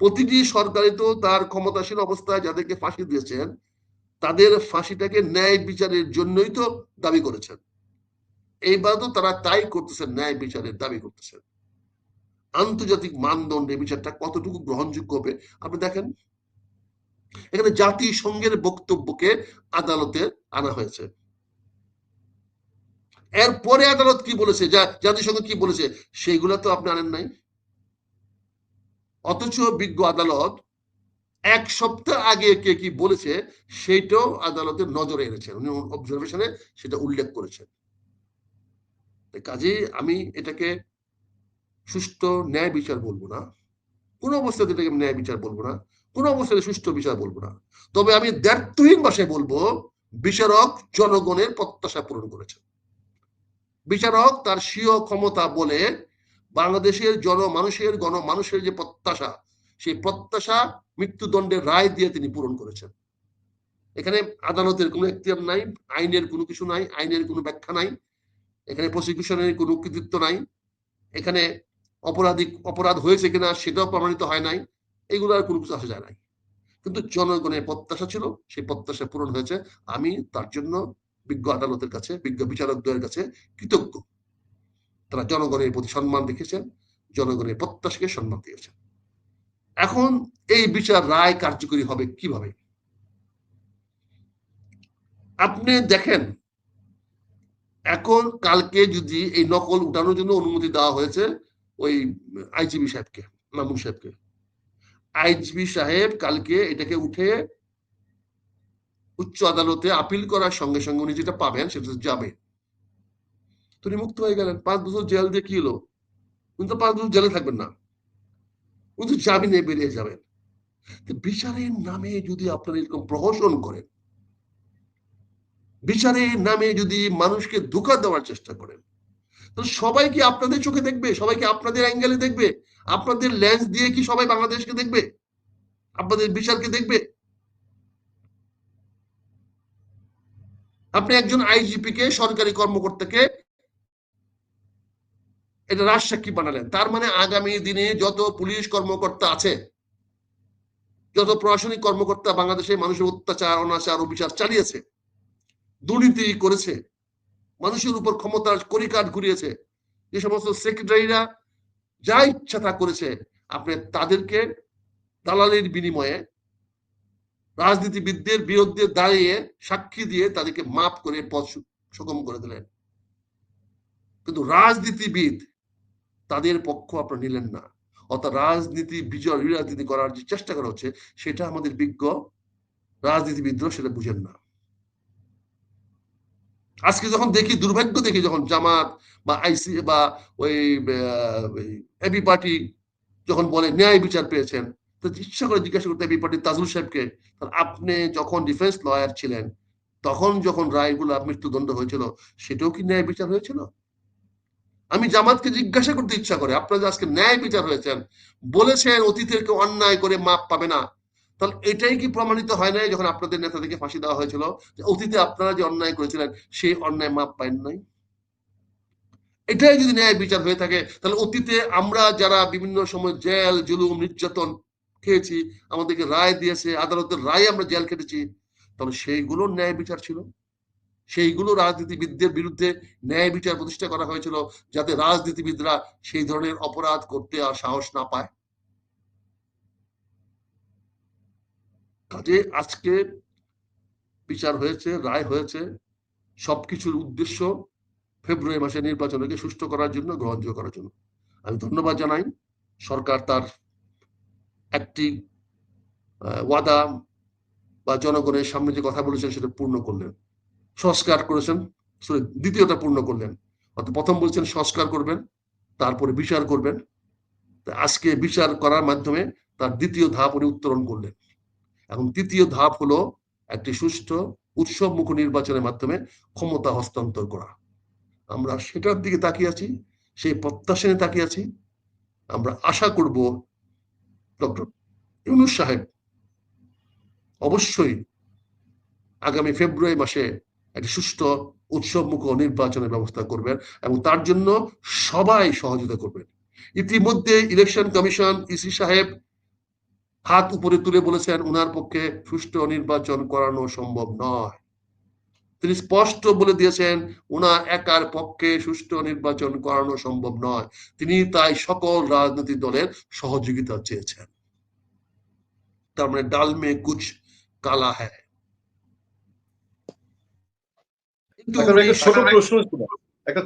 প্রতিটি সরকারই তো তার ক্ষমতাসীন অবস্থায় যাদেরকে ফাঁসি দিয়েছেন তাদের ফাঁসিটাকে ন্যায় বিচারের জন্যই তো দাবি করেছেন। এইবার তো তারা তাই করতেছেন, ন্যায় বিচারের দাবি করতেছেন। আন্তর্জাতিক মানদণ্ডে বিচারটা কতটুকু গ্রহণযোগ্য হবে আপনি দেখেন। এখানে জাতিসংঘের বক্তব্যকে আদালতে আনা হয়েছে, এরপরে আদালত কি বলেছে, জাতিসংঘ কি বলেছে, সেইগুলো তো আপনি আনেন নাই। অথচ বিজ্ঞ আদালত 1 সপ্তাহ আগে কে কি বলেছে সেইটাও আদালতের নজরে এনেছেন, উনি অবজারভেশনে সেটা উল্লেখ করেছেন। কাজেই আমি এটাকে সুষ্ঠু ন্যায় বিচার বলবো না, কোন অবস্থাতে এটাকে ন্যায় বিচার বলবো না, কোন অবস্থাতে সুষ্ঠু বিচার বলবো না। তবে আমি দ্ব্যর্থহীন ভাষায় বলবো, বিচারক জনগণের প্রত্যাশা পূরণ করেছেন। বিচারক তার স্বীয় ক্ষমতা বলে বাংলাদেশের গণমানুষের যে প্রত্যাশা, সেই প্রত্যাশা মৃত্যুদণ্ডের রায় দিয়ে তিনি পূরণ করেছেন। এখানে আদালতের কোনো এখতিয়ার নাই, আইনের কোনো কিছু নাই, আইনের কোনো ব্যাখ্যা নাই, এখানে প্রসিকিউশনের কোনো কৃতিত্ব নাই, এখানে অপরাধ হয়েছে কিনা সেটাও প্রমাণিত হয় নাই, এগুলো আর কোনো কিছু আসা যায় নাই। কিন্তু জনগণের প্রত্যাশা ছিল, সেই প্রত্যাশা পূরণ হয়েছে। আমি তার জন্য বিজ্ঞ আদালতের কাছে, বিজ্ঞ বিচারকদের কাছে কৃতজ্ঞ। তারা জনগণের প্রতি সম্মান দেখেছেন, জনগণের প্রত্যাশাকে সম্মান দিয়েছেন। এখন এই বিচার রায় কার্যকরী হবে কিভাবে? আপনি দেখেন, এখন কালকে যদি এই নকল উঠানোর জন্য অনুমতি দেওয়া হয়েছে ওই আইজিবি সাহেবকে, মামুন সাহেবকে, আইজিবি সাহেব কালকে এটাকে উঠে উচ্চ আদালতে আপিল করার সঙ্গে সঙ্গে উনি যেটা পাবেন সেটা যাবে, তিনি মুক্ত হয়ে গেলেন। 5 বছর জেল দিয়ে কি হলো? উনি তো 5 বছর জেলে থাকবেন না, উনি তো জামিনে বেরিয়ে যাবেন। বিচারের নামে যদি আপনারা এরকম প্রহসন করেন, বিচারের নামে যদি মানুষকে ধোঁকা দেওয়ার চেষ্টা করেন, তো সবাই কি আপনাদের চোখে দেখবে? সবাই কি আপনাদের অ্যাঙ্গেলে দেখবে? আপনাদের লেন্স দিয়ে কি সবাই বাংলাদেশকে দেখবে? আপনাদের বিচারকে দেখবে? আপনি একজন আইজিপি কে, সরকারি কর্মকর্তাকে এটা রাজসাক্ষী বানালেন, তার মানে আগামী দিনে যত পুলিশ কর্মকর্তা আছে, যত প্রশাসনিক কর্মকর্তা বাংলাদেশে মানুষের অত্যাচার, অনাচার, অবিচার চালিয়েছে, দুর্নীতি করেছে, মানুষের উপর ক্ষমতার কড়িকাঠ ঘুরিয়েছে, যে সমস্ত সেক্রেটারিরা যা ইচ্ছা তা করেছে, আপনি তাদেরকে দালালির বিনিময়ে রাজনীতিবিদদের বিরুদ্ধে দাঁড়িয়ে সাক্ষী দিয়ে তাদেরকে মাফ করে পদ সুগম করে দিলেন। কিন্তু রাজনীতিবিদ তাদের পক্ষ আপনারা নিলেন না, অর্থাৎ রাজনীতি বিজয় রাজনীতি করার যে চেষ্টা করা হচ্ছে সেটা আমাদের বিজ্ঞ রাজনীতিবিদরা সেটা বুঝেন না। আজকে যখন দেখি, দুর্ভাগ্য দেখি, যখন জামাত বা আইসি বা ওই এবি পার্টি যখন বলে ন্যায় বিচার পেয়েছেন, তো ইচ্ছা করে জিজ্ঞাসা করতে এবি পার্টি তাজুল সাহেবকে, আপনি যখন ডিফেন্স লয়ার ছিলেন তখন যখন রায়গুলো মৃত্যুদণ্ড হয়েছিল সেটাও কি ন্যায় বিচার হয়েছিল? আমি জামাতকে জিজ্ঞাসা করতে ইচ্ছা করে, আপনারা আজকে ন্যায় বিচার হয়েছেন, বলেছেন অতীতের কেউ অন্যায় করে মাপ পাবে না, তাহলে এটাই কি প্রমাণিত হয় নাই যখন আপনাদের নেতাদেরকে ফাঁসি দেওয়া হয়েছিল যে অতীতে আপনারা যে অন্যায় করেছিলেন সেই অন্যায় মাপ পাইন নাই? এটাই যদি ন্যায় বিচার হয়ে থাকে, তাহলে অতীতে আমরা যারা বিভিন্ন সময় জেল জুলুম নির্যাতন খেয়েছি, আমাদেরকে রায় দিয়েছে, আদালতের রায় আমরা জেল খেটেছি, তাহলে সেইগুলো ন্যায় বিচার ছিল। সেইগুলো রাজনীতিবিদদের বিরুদ্ধে ন্যায় বিচার প্রতিষ্ঠা করা হয়েছিল, যাতে রাজনীতিবিদরা সেই ধরনের অপরাধ করতে আর সাহস না পায়। কাজে আজকে বিচার হয়েছে, রায় হয়েছে, সবকিছুর উদ্দেশ্য ফেব্রুয়ারি মাসে নির্বাচনকে সুষ্ঠু করার জন্য, গ্রহণযোগ্য করার জন্য। আমি ধন্যবাদ জানাই সরকার তার একটি ওয়াদা বা জনগণের সামনে যে কথা বলেছেন সেটা পূর্ণ করলেন, সংস্কার করেছেন, দ্বিতীয়টা পূর্ণ করলেন। অর্থাৎ প্রথম বলছেন সংস্কার করবেন, তারপরে বিচার করবেন, আজকে বিচার করার মাধ্যমে তার দ্বিতীয় ধাপ উনি উত্তরণ করলেন। এখন তৃতীয় ধাপ হলো একটি সুষ্ঠু উৎসবমুখ নির্বাচনের মাধ্যমে ক্ষমতা হস্তান্তর করা। আমরা সেটার দিকে তাকিয়ে আছি, সেই প্রত্যাশা নিয়ে তাকিয়ে আছি। আমরা আশা করব ডক্টর ইউনূস সাহেব অবশ্যই আগামী ফেব্রুয়ারি মাসে একটি সুষ্ঠু উৎসবমুখ নির্বাচনের ব্যবস্থা করবেন এবং তার জন্য সবাই সহযোগিতা করবেন। ইতিমধ্যে ইলেকশন কমিশন ইসি সাহেব হাত উপরে তুলে বলেছেন উনার পক্ষে সুষ্ঠু নির্বাচন করানো সম্ভব নয়। তিনি স্পষ্ট বলে দিয়েছেন উনার একার পক্ষে সুষ্ঠু নির্বাচন করানো সম্ভব নয়, তিনি তাই সকল রাজনৈতিক দলের সহযোগিতা চেয়েছেন। তার মানে ডাল মে কুচ কালা হ্যায়। একটা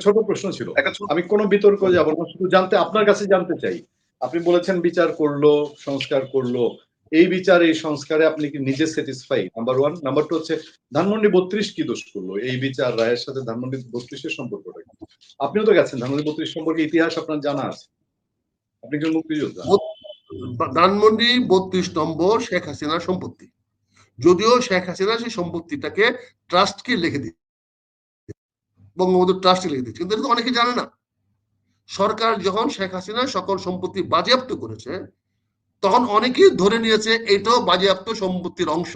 ছোট প্রশ্ন ছিল, আমি কোনো বিতর্ক যাব না, শুধু আপনার কাছে জানতে চাই, আপনি বলেছেন বিচার করলো, সংস্কার করলো, এই বিচার এই সংস্কারে আপনি কি নিজে satisfy? Number one. Number two হচ্ছে ধানমন্ডি 32 কি দোষ করলো? এই বিচার রায়ের সাথে ধানমন্ডি 32 সম্পর্কটা কি? আপনিও তো গেছেন, ধানমন্ডি 32 সম্পর্কে ইতিহাস আপনার জানা আছে, আপনি কি মুক্তিযোদ্ধা? ধানমন্ডি 32 নম্বর শেখ হাসিনার সম্পত্তি, যদিও শেখ হাসিনা সেই সম্পত্তিটাকে ট্রাস্টকে লিখে দিচ্ছে, বঙ্গবন্ধু ট্রাস্টে লিখে দিচ্ছে, কিন্তু এটা তো অনেকে জানে না। সরকার যখন শেখ হাসিনা সকল সম্পত্তি বাজেয়াপ্ত করেছে তখন অনেকেই ধরে নিয়েছে এটাও বাজেয়াপ্ত সম্পত্তির অংশ,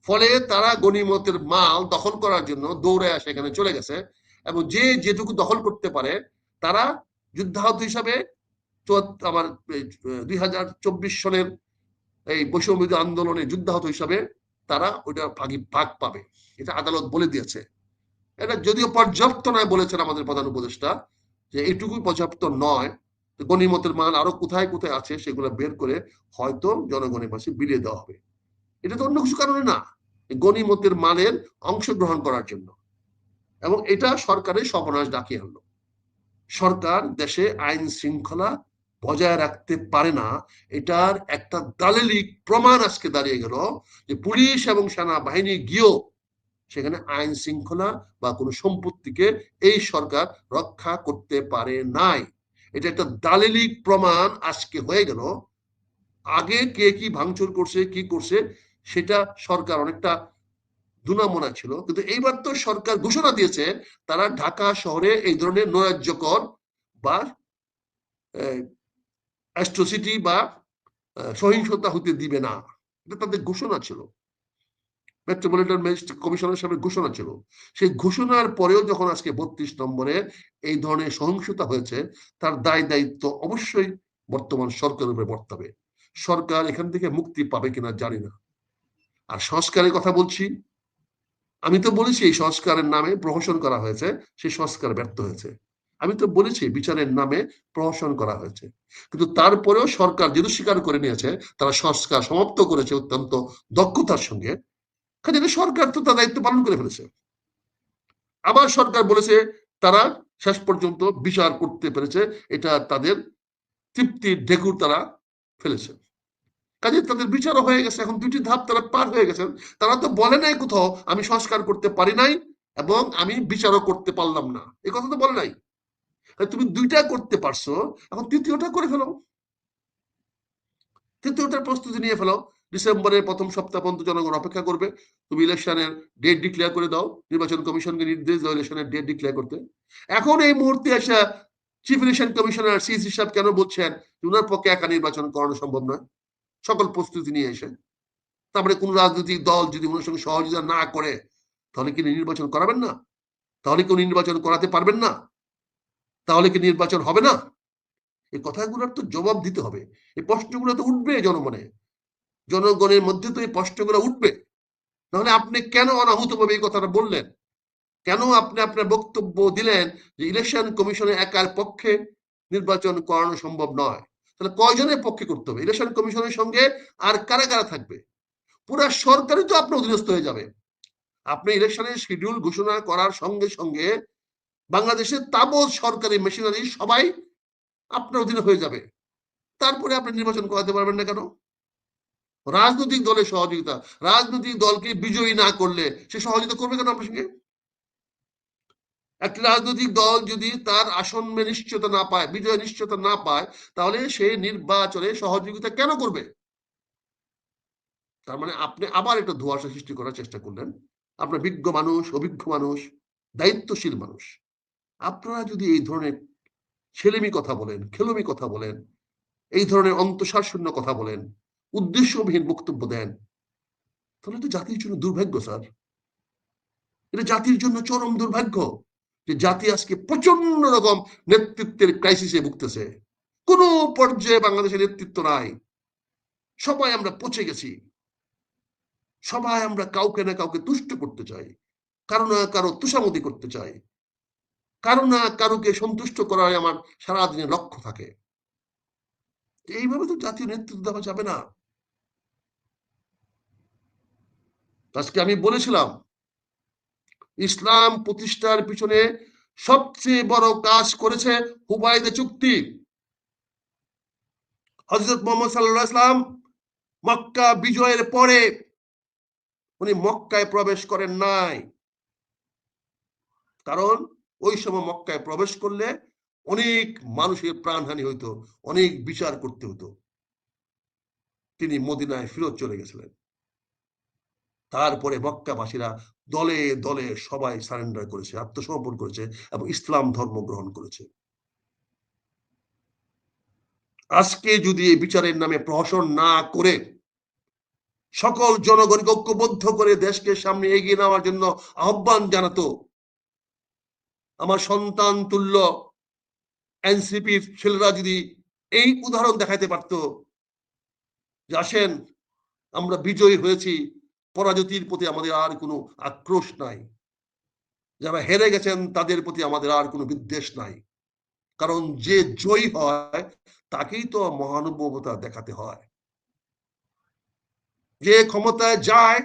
ফলে তারা গনিমতের মাল দখল করার জন্য দৌড়ে আসে এখানে চলে গেছে, এবং যে যেটুকু দখল করতে পারে তারা যুদ্ধাহত হিসাবে আমার 2024 সনের এই বৈষম্য আন্দোলনে যুদ্ধাহত হিসাবে তারা ওইটা ভাগ পাবে, এটা আদালত বলে দিয়েছে। এটা যদিও পর্যাপ্ত নয় বলেছেন আমাদের প্রধান উপদেষ্টা, যে এইটুকুই পর্যাপ্ত নয়, গনিমতের মাল আরো কোথায় কোথায় আছে সেগুলো বের করে হয়তো জনগণের পাশে বিলিয়ে দেওয়া হবে। এটা তো অন্য কিছু কারণে না, গনিমতের মালের অংশগ্রহণ করার জন্য। এবং এটা সরকারের সর্বনাশ ডাকিয়ে আনলো। সরকার দেশে আইন শৃঙ্খলা বজায় রাখতে পারে না, এটার একটা দালিলিক প্রমাণ আজকে দাঁড়িয়ে গেল যে পুলিশ এবং সেনাবাহিনী গিয়েও সেখানে আইন শৃঙ্খলা বা কোনো সম্পত্তিকে এই সরকার রক্ষা করতে পারে নাই। এটা একটা দালিলিক প্রমাণ আজকে হয়ে গেল। আগে কে কি ভাঙচুর করছে, কি করছে, সেটা সরকার অনেকটা দুনামনা ছিল, কিন্তু এইবার তো সরকার ঘোষণা দিয়েছে তারা ঢাকা শহরে এই ধরনের নৈরাজ্যকর বা অ্যাট্রোসিটি বা সহিংসতা হতে দিবে না, এটা তাদের ঘোষণা ছিল, মেট্রোপলিটন ম্যাজিস্ট্রেট কমিশনের সামনে ঘোষণা ছিল। সেই ঘোষণার পরেও যখন আজকে 32 নম্বরে এই ধরনের সহিংসতা হয়েছে, তার দায় দায়িত্ব অবশ্যই বর্তমান সরকারের উপরে বর্তাবে। সরকার এখান থেকে মুক্তি পাবে কিনা জানি না। আর সংস্কারের কথা বলছি, আমি তো বলেছি এই সংস্কারের নামে প্রহসন করা হয়েছে, সেই সংস্কার ব্যর্থ হয়েছে। আমি তো বলেছি বিচারের নামে প্রহসন করা হয়েছে, কিন্তু তারপরেও সরকার যেহেতু স্বীকার করে নিয়েছে তারা সংস্কার সমাপ্ত করেছে অত্যন্ত দক্ষতার সঙ্গে, কাজে সরকার তো তার দায়িত্ব পালন করে ফেলেছে। আবার সরকার বলেছে তারা শেষ পর্যন্ত বিচার করতে পেরেছে, এটা তাদের তৃপ্তির ঢেকুর তারা ফেলেছে। কাজে তাদের বিচারও হয়ে গেছে, এখন দুটি ধাপ তারা পার হয়ে গেছেন। তারা তো বলে নাই কোথাও আমি সংস্কার করতে পারি নাই এবং আমি বিচারও করতে পারলাম না, এই কথা তো বলে নাই। তুমি দুইটা করতে পারছো, এখন তৃতীয়টা করে ফেলো, তৃতীয়টার প্রস্তুতি নিয়ে ফেলো। ডিসেম্বরের প্রথম সপ্তাহ পর্যন্ত জনগণ অপেক্ষা করবে, তুমি ইলেকশনের ডেট ডিক্লেয়ার করে দাও, নির্বাচন কমিশনকে নির্দেশ দাও ইলেকশনের ডেট ডিক্লেয়ার করতে। এখন এই মুহূর্তে এসে চিফ ইলেকশন কমিশনার সিসি সাহেব কেন বলছেন ওনার পক্ষে একা নির্বাচন করানো সম্ভব নয়, সকল প্রস্তুতি নিয়ে এসে? তারপরে কোন রাজনৈতিক দল যদি ওনার সঙ্গে সহযোগিতা না করে তাহলে কি নির্বাচন করাবেন না? তাহলে কি নির্বাচন করাতে পারবেন না? তাহলে কি নির্বাচন হবে না? এই কথাগুলোর তো জবাব দিতে হবে। এই প্রশ্নগুলো তো উঠবে জনমনে, জনগণের মধ্যে তো এই প্রশ্নগুলো উঠবে। তাহলে আপনি কেন অনাহুতভাবে এই কথাটা বললেন? কেন আপনি আপনার বক্তব্য দিলেন যে ইলেকশন কমিশনের একার পক্ষে নির্বাচন করানো সম্ভব নয়? তাহলে কয়জনের পক্ষে করতে হবে? ইলেকশন কমিশনের সঙ্গে আর কারা কারা থাকবে? পুরা সরকারই তো আপনার অধীনস্থ হয়ে যাবে। আপনি ইলেকশনের শিডিউল ঘোষণা করার সঙ্গে সঙ্গে বাংলাদেশের তাবৎ সরকারি মেশিনারি সবাই আপনার অধীনে হয়ে যাবে। তারপরে আপনি নির্বাচন করাতে পারবেন না কেন? রাজনৈতিক দলের সহযোগিতা, রাজনৈতিক দলকে বিজয়ী না করলে সে সহযোগিতা করবে কেন আপনার সঙ্গে? একটা রাজনৈতিক দল যদি তার আসন নিশ্চয়তা না পায়, বিজয় নিশ্চয়তা না পায়, তাহলে সে নির্বাচনে সহযোগিতা কেন করবে? তার মানে আপনি আবার একটা ধোঁয়াশা সৃষ্টি করার চেষ্টা করলেন। আপনার বিজ্ঞ মানুষ, অভিজ্ঞ মানুষ, দায়িত্বশীল মানুষ, আপনারা যদি এই ধরনের ছেলেমি কথা বলেন, খেলমি কথা বলেন, এই ধরনের অন্তঃসারশূন্য কথা বলেন, উদ্দেশ্যবিহীন বক্তব্য দেন, তাহলে তো জাতির জন্য দুর্ভাগ্য স্যার। এটা জাতির জন্য চরম দুর্ভাগ্য যে জাতি আজকে প্রচন্ড রকম নেতৃত্বের ক্রাইসিসে ভুগতেছে। কোন পর্যায়ে বাংলাদেশের নেতৃত্ব নাই, সবাই আমরা পচে গেছি, সবাই আমরা কাউকে না কাউকে তুষ্ট করতে চাই, কারো না কারো তুষামতি করতে চাই, কারো না কারোকে সন্তুষ্ট করাই আমার সারাদিনের লক্ষ্য থাকে। এইভাবে তো জাতীয় নেতৃত্ব দেওয়া যাবে না। আজকে আমি বলেছিলাম ইসলাম প্রতিষ্ঠার পিছনে সবচেয়ে বড় কাজ করেছে হুবাইদে চুক্তি। হযরত মুহাম্মদ সাল্লাল্লাহু আলাইহি ওয়াসাল্লাম মক্কা বিজয়ের পরে উনি মক্কায় প্রবেশ করেন নাই, কারণ ওই সময় মক্কায় প্রবেশ করলে অনেক মানুষের প্রাণহানি হইতো, অনেক বিচার করতে হতো। তিনি মদিনায় ফিরত চলে গেছিলেন। তারপরে মক্কাবাসীরা দলে দলে সবাই সারেন্ডার করেছে, আত্মসমর্পণ করেছে এবং ইসলাম ধর্ম গ্রহণ করেছে। আজকে যদি এই বিচারের নামে প্রহসন না করে সকল জনগণকে ঐক্যবদ্ধ করে দেশকে সামনে এগিয়ে নেওয়ার জন্য আহ্বান জানাতো, আমার সন্তান তুল্য এনসিপির ছেলেরা যদি এই উদাহরণ দেখাতে পারত যে আসেন আমরা বিজয়ী হয়েছি, পরাজয়ের প্রতি আমাদের আর কোনো আক্রোশ নাই, যারা হেরে গেছেন তাদের প্রতি আমাদের আর কোনো বিদ্বেষ নাই, কারণ যে জয়ী হয় তাকেই তো মহানুভবতা দেখাতে হয়, যে ক্ষমতায় যায়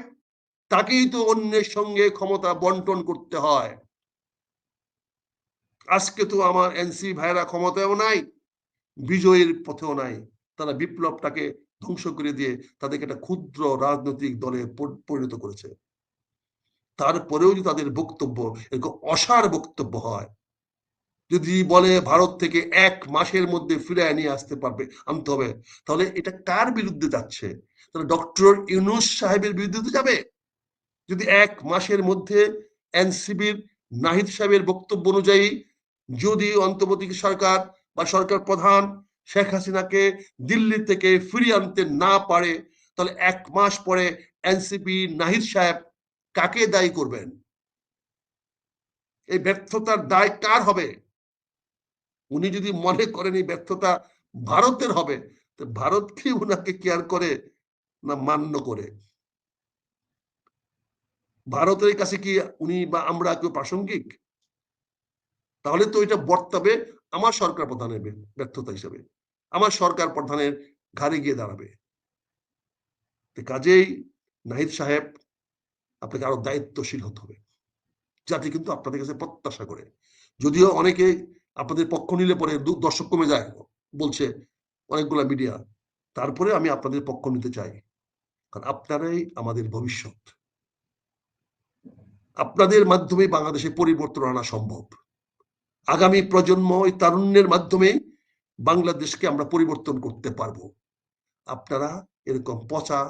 তাকেই তো অন্যের সঙ্গে ক্ষমতা বন্টন করতে হয়। আজকে তো আমার এনসি ভাইরা ক্ষমতায়ও নাই, বিজয়ের পথেও নাই, তারা বিপ্লবটাকে ধ্বংস করে দিয়ে তাদেরকে একটা ক্ষুদ্র রাজনৈতিক দলে পরিণত করেছে। তারপরেও যদি তাদের বক্তব্য এরকম অসার বক্তব্য হয়, যদি বলে ভারত থেকে 1 মাসের মধ্যে ফিরিয়ে নিয়ে আসতে পারবে, আনতে হবে, তাহলে এটা কার বিরুদ্ধে যাচ্ছে? তাহলে ডক্টর ইউনূস সাহেবের বিরুদ্ধে যাবে। যদি 1 মাসের মধ্যে এনসিবির নাহিদ সাহেবের বক্তব্য অনুযায়ী যদি অন্তর্বর্তী সরকার বা সরকার প্রধান শেখ হাসিনাকে দিল্লি থেকে ফিরিয়ে আনতে না পারে, তাহলে 1 মাস পরে এনসিপি নাহিদ সাহেব কাকে দায়ী করবেন? এই ব্যর্থতার দায় কার হবে? উনি যদি মনে করেন এই ব্যর্থতা ভারতের হবে, তো ভারত কি উনাকে কেয়ার করে না মান্য করে? ভারতের কাছে কি উনি বা আমরা কেউ প্রাসঙ্গিক? তাহলে তো এটা বর্তাবে আমার সরকার প্রধানের ব্যর্থতা হিসেবে, আমার সরকার প্রধানের ঘাড়ে গিয়ে দাঁড়াবে। কাজেই নাহিদ সাহেব, আপনাকে আরো দায়িত্বশীল হতে হবে। জাতি কিন্তু আপনাদের কাছে প্রত্যাশা করে। যদিও অনেকে আপনাদের পক্ষ নিলে পরে দর্শক কমে যায় বলছে অনেকগুলা মিডিয়া, তারপরে আমি আপনাদের পক্ষ নিতে চাই, কারণ আপনারাই আমাদের ভবিষ্যৎ। আপনাদের মাধ্যমে বাংলাদেশে পরিবর্তন আনা সম্ভব। আগামী প্রজন্ম ওই তারুণ্যের মাধ্যমে বাংলাদেশকে আমরা পরিবর্তন করতে পারবো। আপনারা এরকম পচা,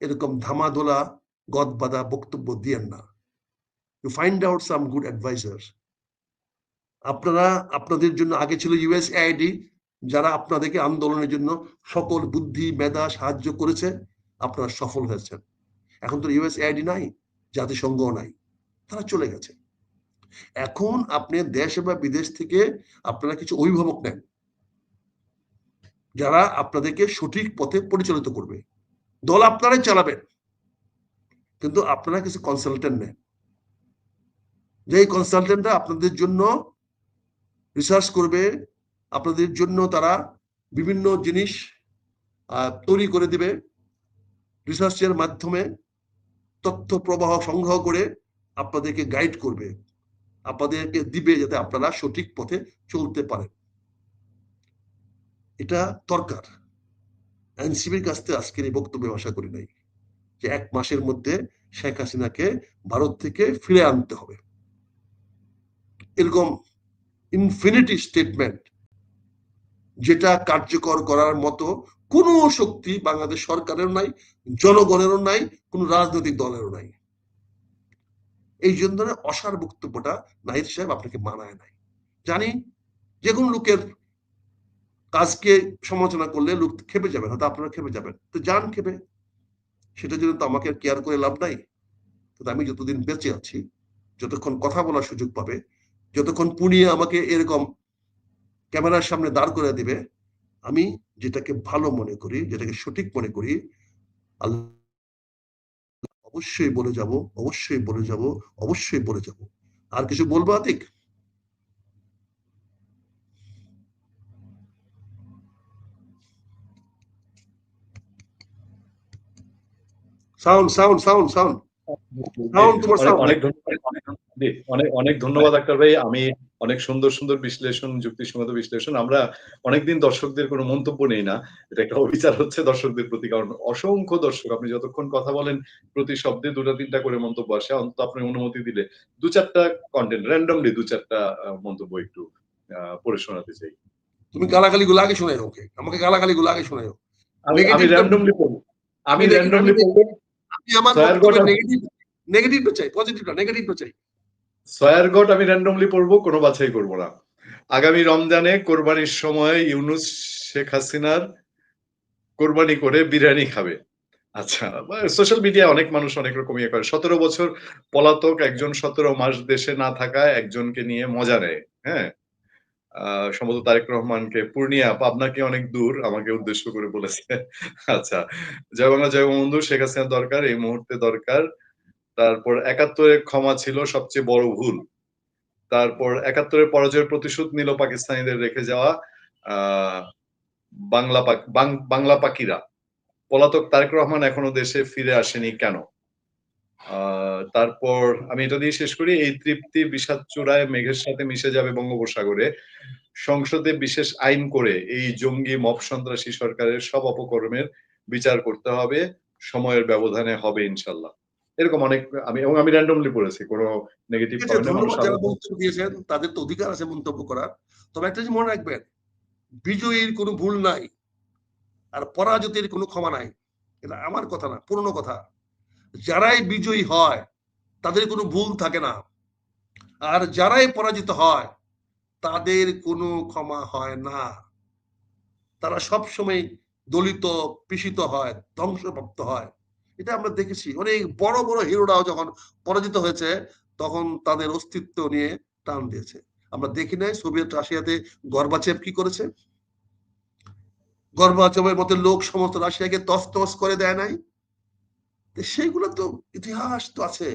এরকম ধামাধোলা গদবাদা বক্তব্য দিয়েন না। You find out some good advisors. আপনারা, আপনাদের জন্য আগে ছিল USAID, যারা আপনাদেরকে আন্দোলনের জন্য সকল বুদ্ধি মেধা সাহায্য করেছে, আপনারা সফল হয়েছেন। এখন তো USAID নাই, জাতিসংঘও নাই, তারা চলে গেছে। এখন আপনি দেশ বা বিদেশ থেকে আপনারা কিছু অভিভাবক নেন, যারা আপনাদেরকে সঠিক পথে পরিচালিত করবে। দল আপনারাই চালাবেন, কিন্তু আপনারা কিছু কনসালটেন্ট নেন, যে কনসালটেন্টরা আপনাদের জন্য রিসার্চ করবে, আপনাদের জন্য তারা বিভিন্ন জিনিস তৈরি করে দিবে, রিসার্চের মাধ্যমে তথ্য প্রবাহ সংগ্রহ করে আপনাদেরকে গাইড করবে, আপনাদেরকে দিবে যাতে আপনারা সঠিক পথে চলতে পারেন। এটা দরকার। এনসিপির কাছ থেকে আজকের এই বক্তব্য আশা করি নাই যে 1 মাসের মধ্যে শেখ হাসিনাকে ভারত থেকে ফিরে আনতে হবে। এরকম ইনফিনিটি স্টেটমেন্ট যেটা কার্যকর করার মতো কোনো শক্তি বাংলাদেশ সরকারের নাই, জনগণেরও নাই, কোন রাজনৈতিক দলেরও নাই। এই জন্য অসার বক্তব্যটা নাহিদ সাহেব আপনাকে মানায় নাই। জানি যে কোনো লোকের কাজকে সমালোচনা করলে লোক খেপে যাবেন, হয়তো আপনারা খেপে যাবেন, তো যান খেপে, সেটার জন্য তো আমাকে কেয়ার করে লাভ নাই। কিন্তু আমি যতদিন বেঁচে আছি, যতক্ষণ কথা বলার সুযোগ পাবে, যতক্ষণ পুনিয়ে আমাকে এরকম ক্যামেরার সামনে দাঁড় করে দিবে, আমি যেটাকে ভালো মনে করি, যেটাকে সঠিক মনে করি, অবশ্যই বলে যাব, অবশ্যই বলে যাব, অবশ্যই বলে যাব। আর কিছু বলবো Atik? Sound sound sound sound sound তোমার সাউন্ড। অনেক ধন্যবাদ আক্তার ভাই। আমি অনেক সুন্দর সুন্দর বিশ্লেষণ, যুক্তিসঙ্গত বিশ্লেষণ। আমরা অনেকদিন দর্শকদের কোনো মন্তব্য নেই না, এটা একটা অবিচার হচ্ছে দর্শকদের প্রতি, কারণ অসংখ্য দর্শক, আপনি যতক্ষণ কথা বলেন প্রতি শব্দে 2-3টা করে মন্তব্য আসে। অন্তত আপনি অনুমতি দিলে 2-4টা কন্টেন্ট র্যান্ডমলি 2-4টা মন্তব্য একটু পড়ে শোনাতে চাই। তুমি গালাগালি গুলো আগে শোনাই, ওকে আমাকে গালাগালি গুলো আগে শোনাই। আমি র্যান্ডমলি পড়বো, আমি র্যান্ডমলি পড়বো। আমি আমার নেগেটিভটা চাই, পজিটিভটা, নেগেটিভটা চাই। সয়ারগট আমি র্যান্ডমলি পড়বো, কোনো বাছাই করব না। আগামী রমজানে কোরবানির সময় ইউনূস শেখ হাসিনার কোরবানি করে বিরিয়ানি খাবে। আচ্ছা, সোশ্যাল মিডিয়ায় অনেক মানুষ অনেক রকম ইয়ে করে। 17 বছর পলাতক একজন 17 মাস দেশে না থাকায় একজনকে নিয়ে মজা নেয়। হ্যাঁ, সম্ভবত তারেক রহমানকে, পূর্ণিয়া পাবনাকে অনেক দূর, আমাকে উদ্দেশ্য করে বলেছে। আচ্ছা, জয় বাংলা জয় বঙ্গবন্ধু, শেখ হাসিনা দরকার, এই মুহূর্তে দরকার। তারপর 71-এর ক্ষমা ছিল সবচেয়ে বড় ভুল। তারপর 71-এর পরাজয়ের প্রতিশোধ নিল পাকিস্তানিদের রেখে যাওয়া বাংলা পাখিরা। পলাতক তারেক রহমান এখনো দেশে ফিরে আসেনি কেন? তারপর আমি এটা দিয়ে শেষ করি। এই তৃপ্তি বিষাদ চূড়ায় মেঘের সাথে মিশে যাবে বঙ্গোপসাগরে। সংসদে বিশেষ আইন করে এই জঙ্গি মব সন্ত্রাসী সরকারের সব অপকর্মের বিচার করতে হবে, সময়ের ব্যবধানে হবে ইনশাল্লাহ। এরকম অনেক আমি র্যান্ডমলি পড়েছি, কোনো নেগেটিভ কমেন্ট। ধন্যবাদ যারা মন্তব্য দিয়েছেন, তাদের তো অধিকার আছে মন্তব্য করার। তবে একটা জিনিস মনে রাখবেন, বিজয়ীর কোনো ভুল নাই আর পরাজিতের কোনো ক্ষমা নাই। এটা আমার কথা না, পুরনো কথা। যারাই বিজয়ী হয় তাদের কোনো ভুল থাকে না, আর যারাই পরাজিত হয় তাদের কোনো ক্ষমা হয় না। তারা সবসময় দলিত, পিষিত হয়, ধ্বংসপ্রাপ্ত হয়। এটা আমরা দেখেছি। অনেক বড় বড় হিরোরাও যখন পরাজিত হয়েছে তখন তাদের অস্তিত্ব নিয়ে টান দিয়েছে। আমরা দেখি নাই সোভিয়েত রাশিয়াতে গর্বাচেভ কি করেছে? গর্বাচেভের মতো লোক সমস্ত রাশিয়াকে তছনছ করে দেয় নাই? সেগুলো তো ইতিহাস তো আছে।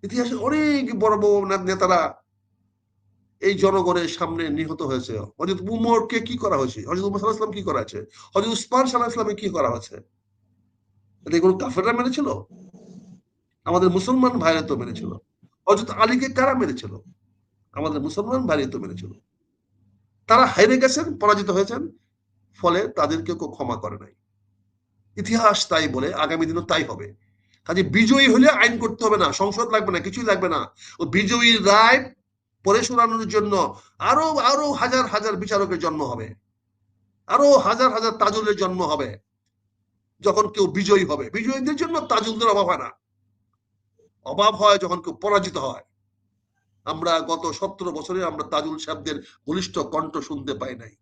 ইতিহাসে অনেক বড় বড় নেতারা এই জনগণের সামনে নিহত হয়েছে। হযরত উমরকে কি করা হয়েছে, হযরত উমর সাল্লাল্লাহু আলাইহি ওয়াসাল্লাম কি করা হয়েছে, হযরত উসমান সাল্লাল্লাহু আলাইহি ওয়াসাল্লামকে কি করা হয়েছে? এগুলো কাফেররা মেরেছিল? আমাদের মুসলমান ভাইরা তো মেরেছিল। হযরত আলীকে কারা মেরেছিল? আমাদের মুসলমান ভাইরা তো মেরেছিল। তারা হেরে গেছেন, পরাজিত হয়েছেন, ফলে তাদেরকে কেউ ক্ষমা করে নাই। ইতিহাস তাই বলে, আগামী দিনও তাই হবে। কাজে বিজয়ী হলে আইন করতে হবে না, সংসদ লাগবে না, কিছুই লাগবে না। ও বিজয়ীর রায় পরে শোনানোর জন্য আরো আরো হাজার হাজার বিচারকের জন্ম হবে, আরো হাজার হাজার তাজুলের জন্ম হবে। যখন কেউ বিজয়ী হবে, বিজয়ীদের জন্য তাজুলদের অভাব হয় না, অভাব হয় যখন কেউ পরাজিত হয়। আমরা গত 17 বছরে আমরা তাজুল সাহেবদের বলিষ্ঠ কণ্ঠ শুনতে পাই নাই।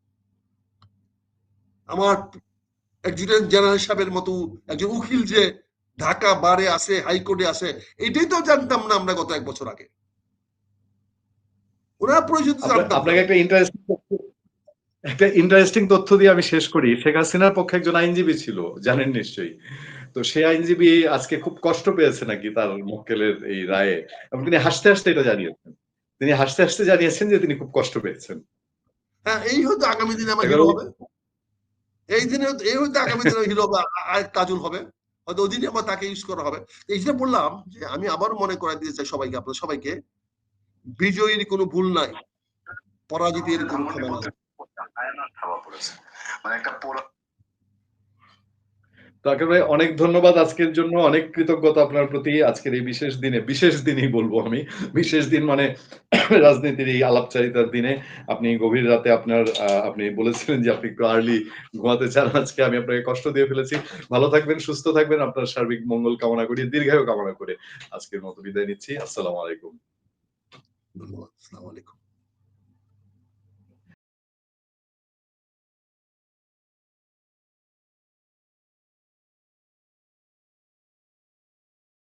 আমার অ্যাডজুটেন্ট জেনারেল সাহেবের মতো একজন উকিল যে ঢাকা বারে আছে, হাইকোর্টে আছে, এটাই তো জানতাম না আমরা গত 1 বছর আগে। ওরা প্রয়োজন জানতাম। আপনাকে একটা ইন্টারেস্টিং তথ্য দিয়ে আমি শেষ করি। শেখ হাসিনার পক্ষে একজন আইনজীবী ছিল, জানেন নিশ্চয়ই। তো সেই আইনজীবী আজকে খুব কষ্ট পেয়েছে নাকি তার মক্কেলের এই রায়ে, এবং তিনি হাসতে হাসতে এটা জানিয়েছেন। তিনি হাসতে হাসতে জানিয়েছেন যে তিনি খুব কষ্ট পেয়েছেন। হ্যাঁ, এই হয়তো আগামী দিনে আমার হিরো হবে। এই হয়তো আগামী দিনে হিরো হবে, আর তাজুল হবে হয়তো, ওই দিনে আমার তাকে ইউজ করা হবে। এই যে বললাম যে আমি আবার মনে করাই দিতে চাই সবাইকে, আপনাদের সবাইকে, বিজয়ীর কোনো ভুল নাই, পরাজিতের কোনো ক্ষমা নাই। তাকে ভাই অনেক ধন্যবাদ আজকের জন্য, অনেক কৃতজ্ঞতা আপনার প্রতি। আজকের এই বিশেষ দিনেই বলবো আমি, বিশেষ দিন মানে রাজনীতির এই আলাপচারিতার দিনে আপনি গভীর রাতে আপনি বলেছিলেন যে আপনি একটু আর্লি ঘুমাতে চান। আজকে আমি আপনাকে কষ্ট দিয়ে ফেলেছি। ভালো থাকবেন, সুস্থ থাকবেন, আপনার সার্বিক মঙ্গল কামনা করি, দীর্ঘায়ু কামনা করে আজকের মতো বিদায় নিচ্ছি। আসসালামু আলাইকুম। ধন্যবাদ। আসসালামু আলাইকুম।